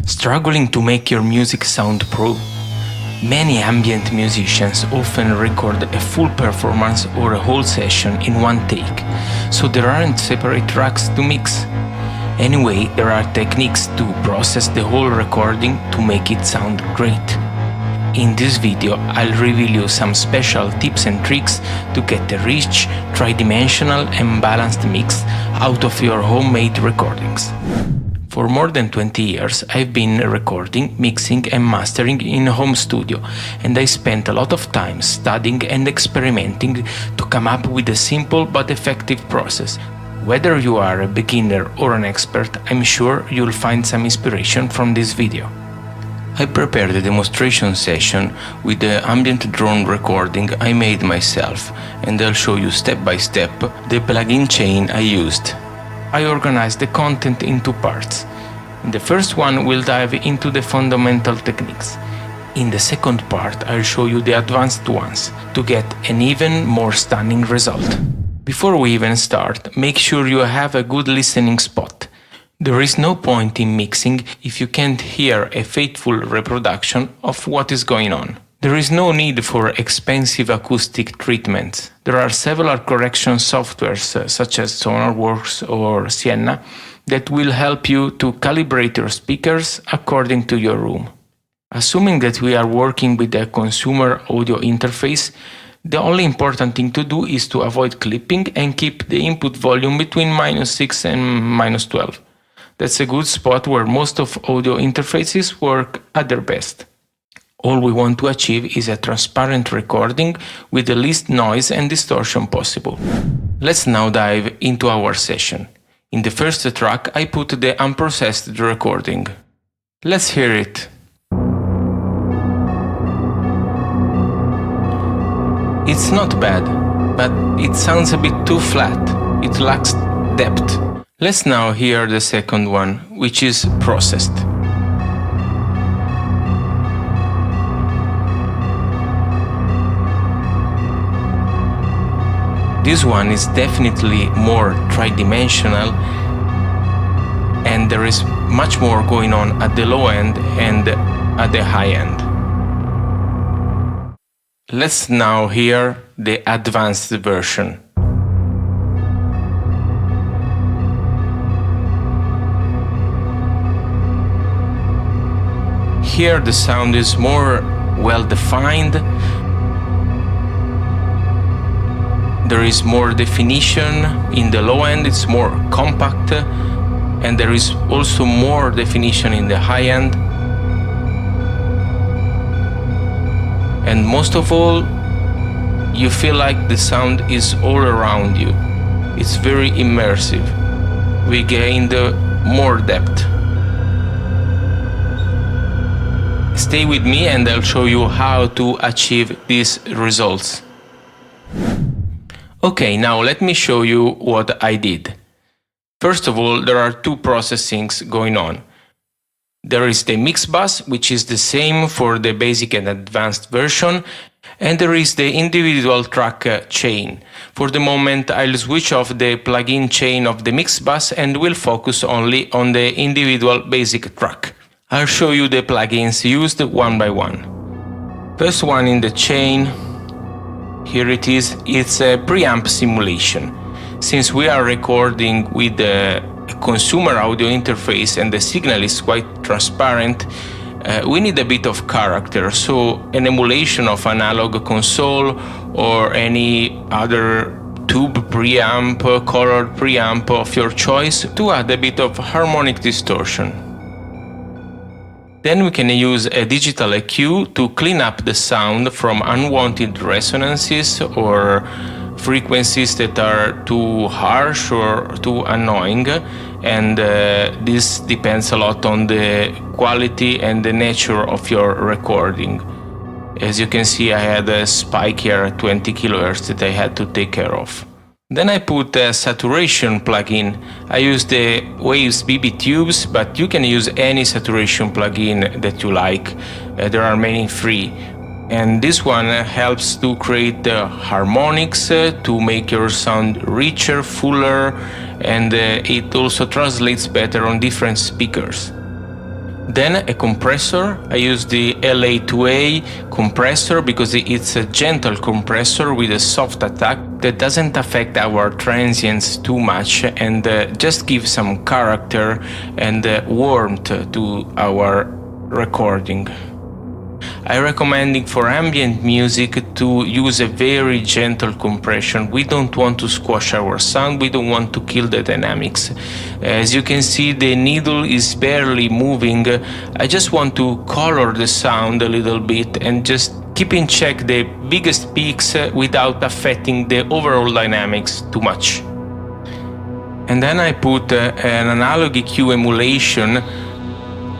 Struggling to make your music sound pro? Many ambient musicians often record a full performance or a whole session in one take, so there aren't separate tracks to mix. Anyway, there are techniques to process the whole recording to make it sound great. In this video, I'll reveal you some special tips and tricks to get a rich, tridimensional and balanced mix out of your homemade recordings. For more than 20 years, I've been recording, mixing and mastering in a home studio, and I spent a lot of time studying and experimenting to come up with a simple but effective process. Whether you are a beginner or an expert, I'm sure you'll find some inspiration from this video. I prepared a demonstration session with the ambient drone recording I made myself, and I'll show you step by step the plugin chain I used. I organized the content in two parts. In the first one, we'll dive into the fundamental techniques. In the second part, I'll show you the advanced ones to get an even more stunning result. Before we even start, make sure you have a good listening spot. There is no point in mixing if you can't hear a faithful reproduction of what is going on. There is no need for expensive acoustic treatments. There are several correction softwares such as Sonarworks or Sienna that will help you to calibrate your speakers according to your room. Assuming that we are working with a consumer audio interface, the only important thing to do is to avoid clipping and keep the input volume between -6 and -12. That's a good spot where most of audio interfaces work at their best. All we want to achieve is a transparent recording with the least noise and distortion possible. Let's now dive into our session. In the first track, I put the unprocessed recording. Let's hear it. It's not bad, but it sounds a bit too flat. It lacks depth. Let's now hear the second one, which is processed. This one is definitely more tridimensional, and there is much more going on at the low end and at the high end. Let's now hear the advanced version. Here the sound is more well defined. There is more definition. In the low end it's more compact, and there is also more definition in the high end. And most of all, you feel like the sound is all around you. It's very immersive. We gained more depth. Stay with me and I'll show you how to achieve these results. Okay, now let me show you what I did. First of all, there are two processings going on. There is the mix bus, which is the same for the basic and advanced version, and there is the individual track chain. For the moment, I'll switch off the plugin chain of the mix bus and will focus only on the individual basic track. I'll show you the plugins used one by one. First one in the chain, here it is, it's a preamp simulation. Since we are recording with a consumer audio interface and the signal is quite transparent, we need a bit of character, so an emulation of analog console or any other tube preamp, colored preamp of your choice to add a bit of harmonic distortion. Then we can use a digital EQ to clean up the sound from unwanted resonances or frequencies that are too harsh or too annoying, and this depends a lot on the quality and the nature of your recording. As you can see, I had a spike here at 20 kHz that I had to take care of. Then I put a saturation plugin. I use the Waves BB tubes, but you can use any saturation plugin that you like. There are many free. And this one helps to create the harmonics, to make your sound richer, fuller, and it also translates better on different speakers. Then a compressor. I use the LA2A compressor because it's a gentle compressor with a soft attack that doesn't affect our transients too much and just gives some character and warmth to our recording. I recommend for ambient music to use a very gentle compression. We don't want to squash our sound, we don't want to kill the dynamics. As you can see, the needle is barely moving. I just want to color the sound a little bit and just keep in check the biggest peaks without affecting the overall dynamics too much. And then I put an analog EQ emulation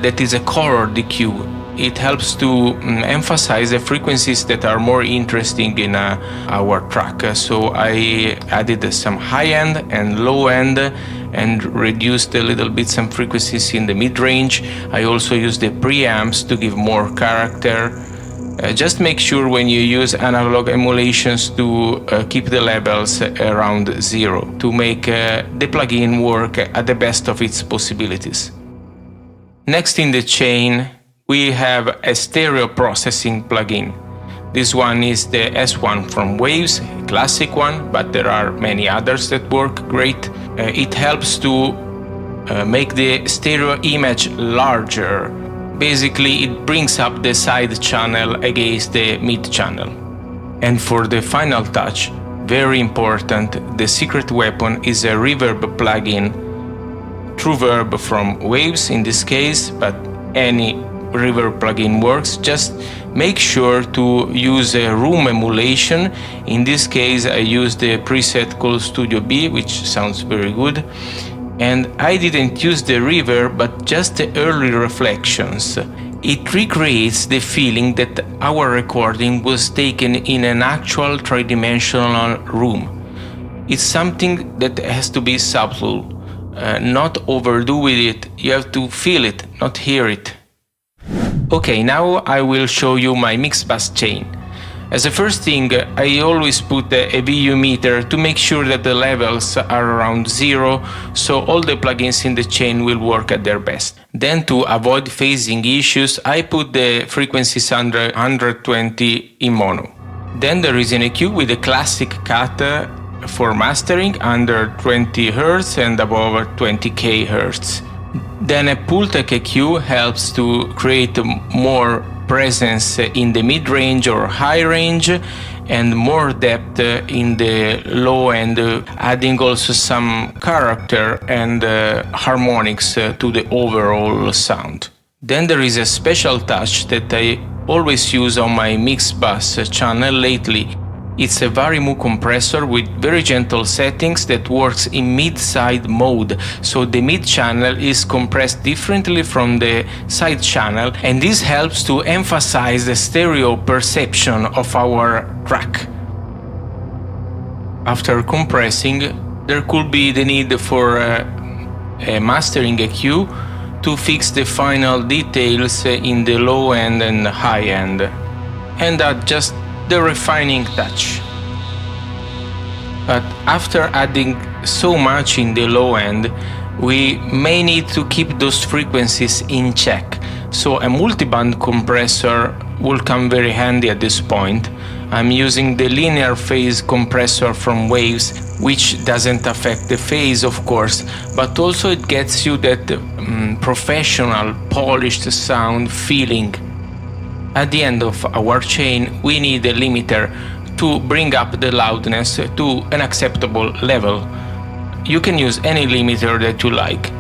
that is a colored EQ. It helps to emphasize the frequencies that are more interesting in our track. So I added some high end and low end and reduced a little bit some frequencies in the mid-range. I also used the preamps to give more character. Just make sure when you use analog emulations to keep the levels around 0 to make the plugin work at the best of its possibilities. Next in the chain, we have a stereo processing plugin. This one is the S1 from Waves, a classic one, but there are many others that work great. It helps to make the stereo image larger. Basically, it brings up the side channel against the mid channel. And for the final touch, very important, the secret weapon is a reverb plugin. True Verb from Waves in this case, but any reverb plugin works. Just make sure to use a room emulation. In this case I used the preset called Studio B, which sounds very good, and I didn't use the reverb but just the early reflections. It recreates the feeling that our recording was taken in an actual three-dimensional room. It's something that has to be subtle, not overdo with it. You have to feel it, not hear it. Okay, now I will show you my mix bus chain. As a first thing, I always put a VU meter to make sure that the levels are around 0, so all the plugins in the chain will work at their best. Then, to avoid phasing issues, I put the frequencies under 120 in mono. Then there is an EQ with a classic cut for mastering under 20 Hz and above 20 kHz. Then a Pultec EQ helps to create more presence in the mid-range or high range and more depth in the low end, adding also some character and harmonics to the overall sound. Then there is a special touch that I always use on my mix bus channel lately. It's a Varimu compressor with very gentle settings that works in mid-side mode, so the mid channel is compressed differently from the side channel, and this helps to emphasize the stereo perception of our track. After compressing, there could be the need for a mastering EQ to fix the final details in the low end and high end, and just the refining touch. But after adding so much in the low end, we may need to keep those frequencies in check. So a multiband compressor will come very handy at this point. I'm using the linear phase compressor from Waves, which doesn't affect the phase, of course, but also it gets you that professional, polished sound feeling. At the end of our chain, we need a limiter to bring up the loudness to an acceptable level. You can use any limiter that you like.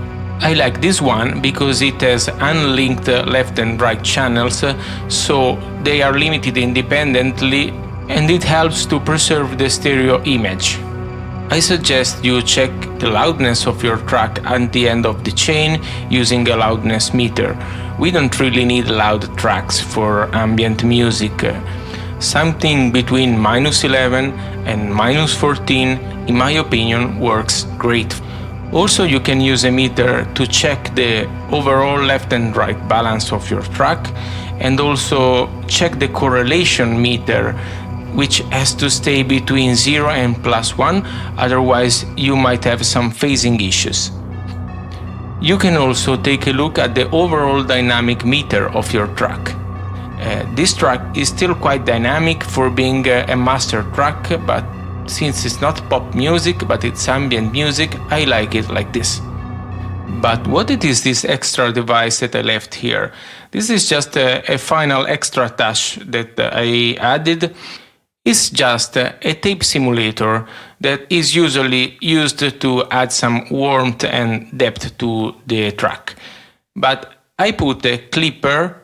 I like this one because it has unlinked left and right channels, so they are limited independently, and it helps to preserve the stereo image. I suggest you check the loudness of your track at the end of the chain using a loudness meter. We don't really need loud tracks for ambient music. Something between -11 and -14, in my opinion, works great. Also, you can use a meter to check the overall left and right balance of your track, and also check the correlation meter, which has to stay between 0 and +1, otherwise you might have some phasing issues. You can also take a look at the overall dynamic meter of your track. This track is still quite dynamic for being a master track, but since it's not pop music but it's ambient music, I like it like this. But what it is this extra device that I left here? This is just a final extra touch that I added. It's just a tape simulator that is usually used to add some warmth and depth to the track. But I put a clipper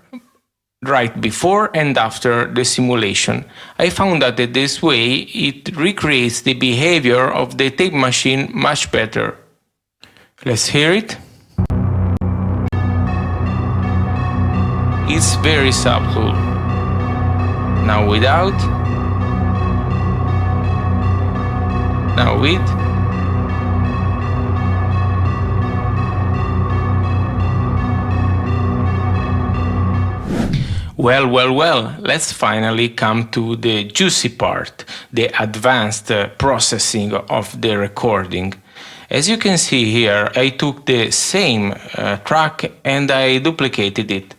right before and after the simulation. I found that this way it recreates the behavior of the tape machine much better. Let's hear it. It's very subtle. Now without. Now with. Well, let's finally come to the juicy part, the advanced processing of the recording. As you can see here, I took the same track and I duplicated it.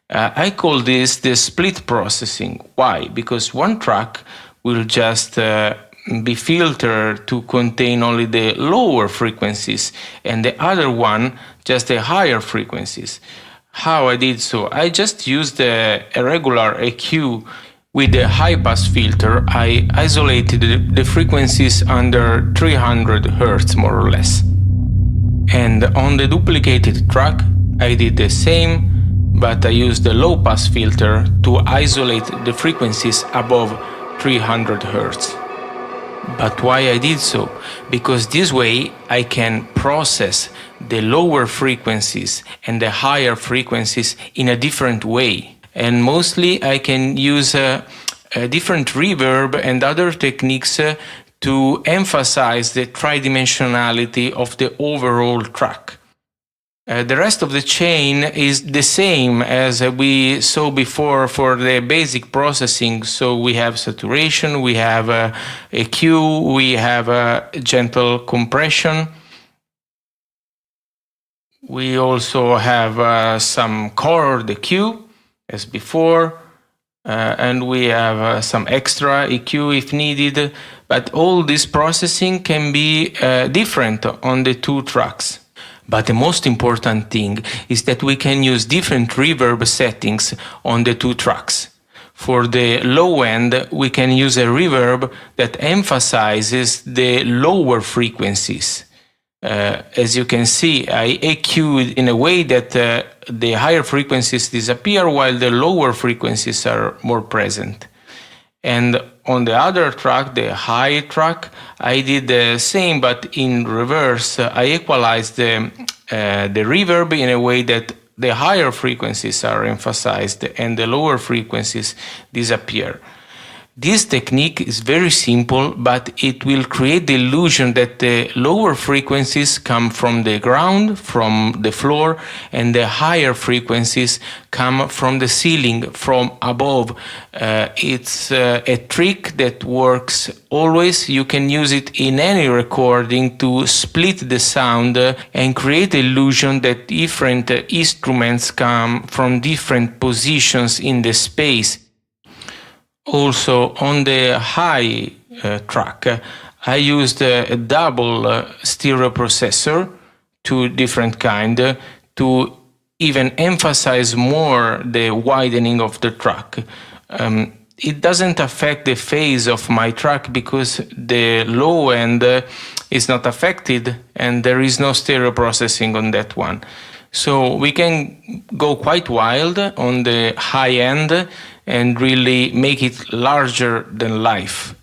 I call this the split processing. Why? Because one track will just be filtered to contain only the lower frequencies and the other one just the higher frequencies. How I did so? I just used a regular EQ with a high-pass filter. I isolated the frequencies under 300 Hz more or less. And on the duplicated track, I did the same, but I used the low-pass filter to isolate the frequencies above 300 Hz. But why I did so? Because this way I can process the lower frequencies and the higher frequencies in a different way. And mostly I can use a different reverb and other techniques to emphasize the tridimensionality of the overall track. The rest of the chain is the same as we saw before for the basic processing. So we have saturation, we have EQ, we have a gentle compression. We also have some chord EQ as before, and we have some extra EQ if needed. But all this processing can be different on the two tracks. But the most important thing is that we can use different reverb settings on the two tracks. For the low end, we can use a reverb that emphasizes the lower frequencies. As you can see, I EQ'd in a way that the higher frequencies disappear while the lower frequencies are more present. And on the other track, the high track, I did the same, but in reverse. I equalized the reverb in a way that the higher frequencies are emphasized and the lower frequencies disappear. This technique is very simple, but it will create the illusion that the lower frequencies come from the ground, from the floor, and the higher frequencies come from the ceiling, from above. It's a trick that works always. You can use it in any recording to split the sound and create the illusion that different instruments come from different positions in the space. Also, on the high track, I used a double stereo processor, two different kind, to even emphasize more the widening of the track. It doesn't affect the phase of my track because the low end is not affected and there is no stereo processing on that one. So we can go quite wild on the high end and really make it larger than life.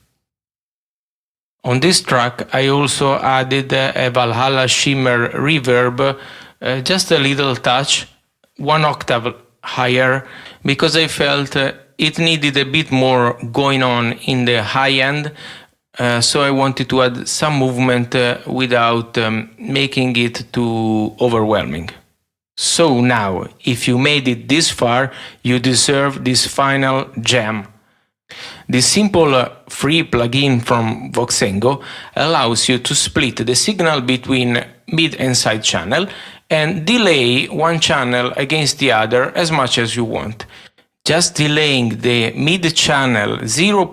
On this track, I also added a Valhalla Shimmer reverb, just a little touch, 1 octave higher, because I felt it needed a bit more going on in the high end, so I wanted to add some movement without making it too overwhelming. So now, if you made it this far, you deserve this final gem. This simple free plugin from Voxengo allows you to split the signal between mid and side channel and delay one channel against the other as much as you want. Just delaying the mid channel 0.01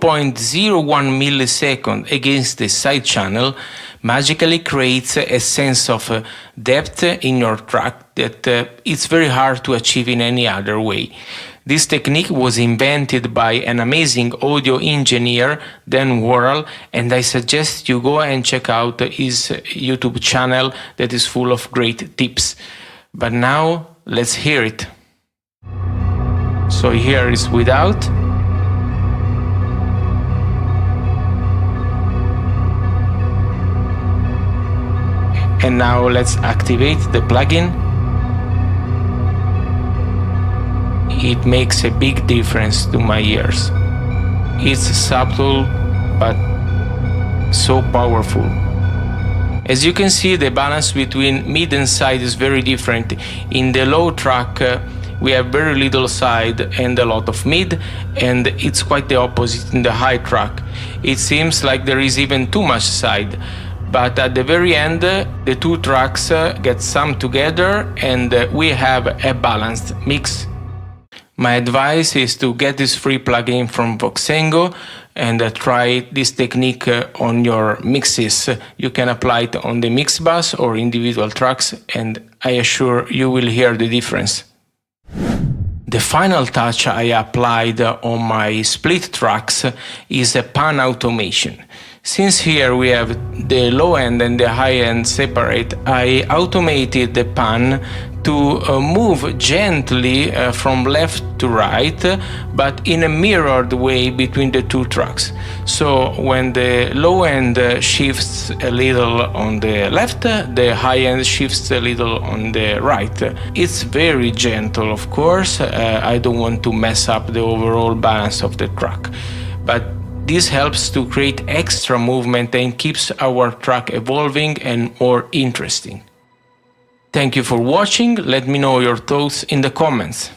millisecond against the side channel magically creates a sense of depth in your track that it's very hard to achieve in any other way. This technique was invented by an amazing audio engineer, Dan Worrell, and I suggest you go and check out his YouTube channel that is full of great tips. But now, let's hear it. So here is without. And now let's activate the plugin. It makes a big difference to my ears. It's subtle but so powerful. As you can see, the balance between mid and side is very different. In the low track, we have very little side and a lot of mid, and it's quite the opposite in the high track. It seems like there is even too much side, but at the very end, the two tracks get summed together and we have a balanced mix. My advice is to get this free plugin from Voxengo and try this technique on your mixes. You can apply it on the mix bus or individual tracks, and I assure you will hear the difference. The final touch I applied on my split tracks is a pan automation. Since here we have the low end and the high end separate, I automated the pan to move gently from left to right, but in a mirrored way between the two tracks. So when the low end shifts a little on the left, the high end shifts a little on the right. It's very gentle, of course. I don't want to mess up the overall balance of the track, but this helps to create extra movement and keeps our track evolving and more interesting. Thank you for watching. Let me know your thoughts in the comments.